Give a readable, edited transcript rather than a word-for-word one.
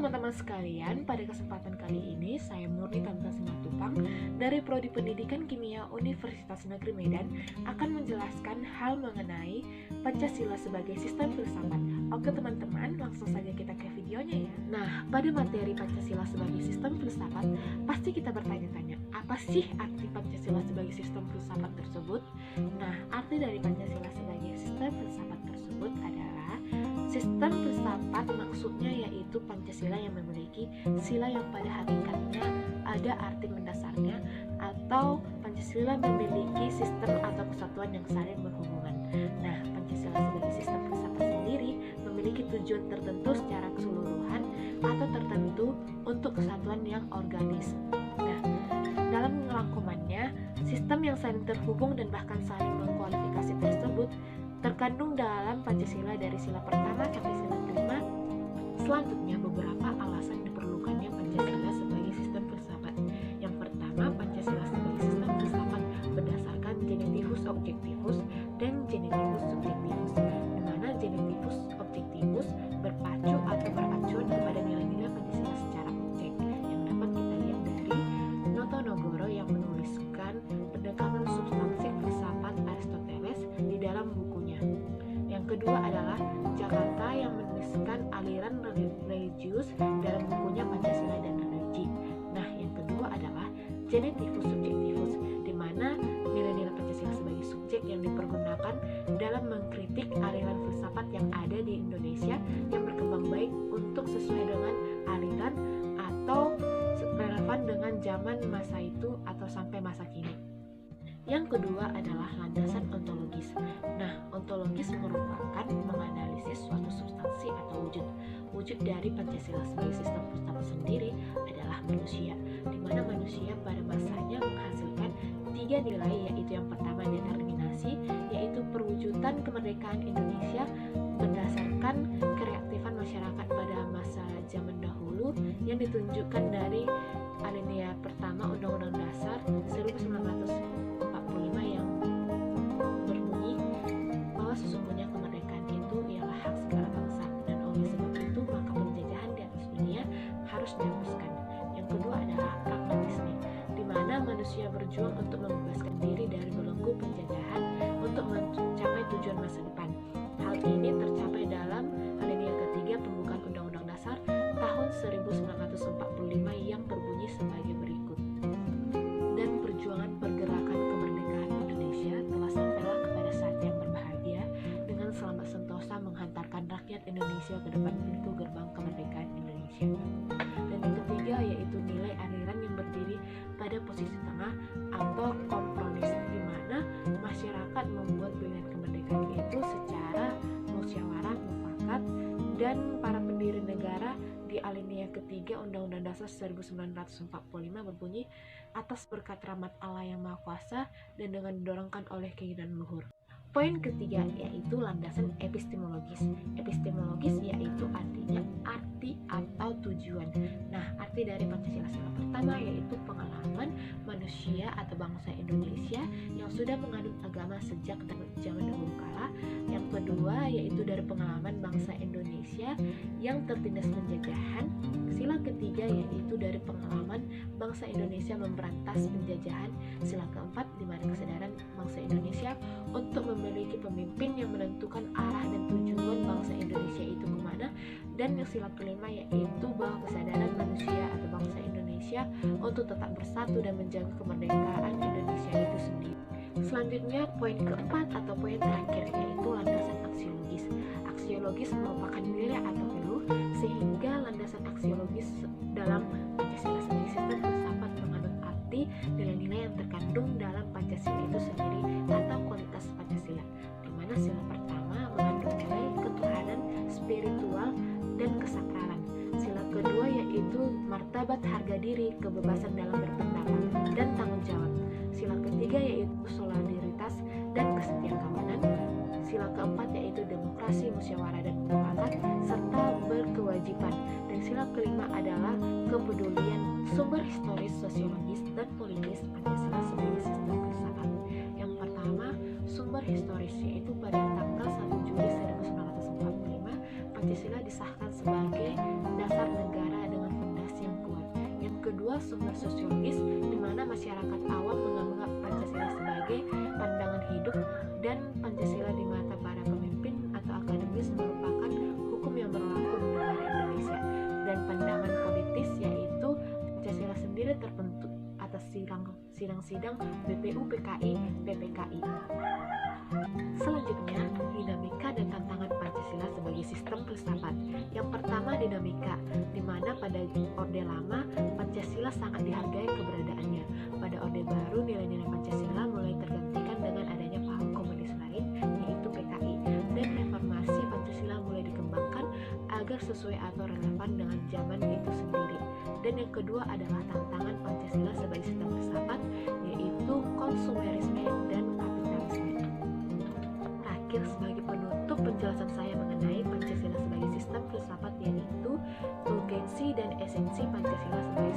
teman-teman sekalian, pada kesempatan kali ini saya Murni Tamza Simatupang dari Prodi Pendidikan Kimia Universitas Negeri Medan akan menjelaskan hal mengenai Pancasila sebagai sistem filsafat. Oke teman-teman, langsung saja kita ke videonya ya. Nah, pada materi Pancasila sebagai sistem filsafat, pasti kita bertanya-tanya, apa sih arti Pancasila sebagai sistem filsafat tersebut? Nah, arti dari Pancasila sebagai sistem filsafat tersebut adalah sistem filsafat maksudnya yaitu Pancasila yang memiliki sila yang pada hakikatnya ada arti mendasarnya, atau Pancasila memiliki sistem atau kesatuan yang saling berhubungan. Nah, Pancasila sebagai sistem filsafat sendiri memiliki tujuan tertentu secara keseluruhan atau tertentu untuk kesatuan yang organis. Nah, dalam rangkumannya, sistem yang saling terhubung dan bahkan saling mengkualifikasi tersebut terkandung dalam Pancasila dari sila pertama sampai sila kelima. Selanjutnya, beberapa alasan diperlukannya Pancasila sebagai sistem filsafat. Yang pertama, Pancasila sebagai sistem filsafat berdasarkan genetivus objektivus dan genetivus subjektivus, di mana genetivus objektivus berpacu atau beracuan kepada nilai-nilai Pancasila secara objek, yang dapat kita lihat dari Notonegoro yang menuliskan pendekatan substansi filsafat Aristoteles di dalam bukunya. Yang kedua adalah Jakarta yang menuliskan aliran religius dalam bukunya Pancasila dan Religi. Nah, yang kedua adalah genetivus subjektivus, di mana nilai-nilai Pancasila sebagai subjek yang dipergunakan dalam mengkritik aliran filsafat yang ada di Indonesia yang berkembang baik untuk sesuai dengan aliran atau relevan dengan zaman masa itu atau sampai masa kini. Yang kedua adalah landasan ontologis. Nah, ontologis merupakan menganalisis suatu substansi atau wujud. Wujud dari Pancasila sebagai sistem filsafat sendiri adalah manusia, di mana manusia pada masanya menghasilkan 3 nilai, yaitu yang pertama determinasi, yaitu perwujudan kemerdekaan Indonesia berdasarkan kereaktifan masyarakat pada masa zaman dahulu yang ditunjukkan dari alinea pertama Undang-Undang Dasar 1945 yang berbunyi bahwa sesungguhnya kemerdekaan itu ialah hak segala bangsa, dan oleh sebab itu maka penjajahan di atas dunia harus dihapuskan. Yang kedua adalah pragmatisme, di mana manusia berjuang untuk membebaskan diri dari belenggu penjajahan untuk mencapai tujuan masa depan. Hal ini tercapai dalam alinea ketiga pembukaan Undang-Undang Dasar tahun 1945 yang berbunyi sebagai berikut. Dan perjuangan pergerakan kemerdekaan Indonesia telah sampailah kepada saat yang berbahagia dengan selamat sentosa menghantarkan rakyat Indonesia ke depan pintu gerbang kemerdekaan Indonesia. Dan yang ketiga yaitu nilai aliran yang berdiri pada posisi tengah atau kompromis, di mana masyarakat membuat pilihan kemerdekaan itu secara musyawarah mufakat, dan para pendiri negara di alinea ketiga Undang-Undang Dasar 1945 berbunyi atas berkat rahmat Allah yang Maha Kuasa dan dengan didorongkan oleh keinginan luhur. Poin ketiga yaitu landasan epistemologis. Epistemologis yaitu artinya arti atau tujuan. Nah, arti dari Pancasila sila pertama yaitu pengalaman manusia atau bangsa Indonesia yang sudah menganut agama sejak zaman dahulu kala. Yang kedua yaitu dari pengalaman bangsa Indonesia yang tertindas penjajahan. Sila ketiga yaitu dari pengalaman bangsa Indonesia memberantas penjajahan. Sila keempat di mana kesadaran bangsa Indonesia untuk memiliki pemimpin yang menentukan arah dan tujuan bangsa Indonesia itu kemana. Dan yang sila kelima yaitu bahwa kesadaran manusia atau bangsa Indonesia untuk tetap bersatu dan menjaga kemerdekaan Indonesia itu sendiri. Selanjutnya poin keempat atau poin terakhir yaitu landasan aksiologis. Aksiologis merupakan nilai atau value, sehingga landasan aksiologis dalam Pancasila sebagai sistem filsafat menganut arti nilai-nilai yang terkandung dalam Pancasila itu sendiri atau kualitas Pancasila, di mana sila pertama mengandung nilai ketuhanan, spiritual, dan kesakralan. Sila kedua yaitu martabat harga diri, kebebasan dalam berpendapat, dan tanggung jawab. Sila ketiga yaitu solidaritas dan kesetiakawanan. Sila keempat yaitu demokrasi, musyawarah, dan mufakat, serta berkewajiban. Dan sila kelima adalah kepedulian. Sumber historis, sosiologis, dan politis Pancasila sebagai sistem filsafat. Yang pertama, sumber historis yaitu pada tanggal 1 Juli 1945 Pancasila disahkan sebagai dasar negara adalah sumber sosiologis di mana masyarakat awam menganggap Pancasila sebagai pandangan hidup, dan Pancasila di mata para pemimpin atau akademis merupakan hukum yang berlaku di negara Indonesia. Dan pandangan politis yaitu Pancasila sendiri terbentuk atas sidang-sidang BPU, PKI, PPKI. Selanjutnya, dinamika dan tantangan Pancasila sebagai sistem filsafat. Yang pertama, dinamika, di mana pada Orde Lama Pancasila sangat dihargai keberadaannya. Pada Orde Baru, nilai-nilai Pancasila mulai tergantikan dengan adanya paham komunis lain, yaitu PKI, dan reformasi Pancasila mulai dikembangkan agar sesuai atau relevan dengan zaman itu sendiri. Dan yang kedua adalah tantangan Pancasila sebagai sistem filsafat, yaitu konsumerisme dan kapitalisme. Terakhir, sebagai penutup penjelasan saya mengenai Pancasila sebagai sistem filsafat, yaitu urgensi dan esensi Pancasila sebagai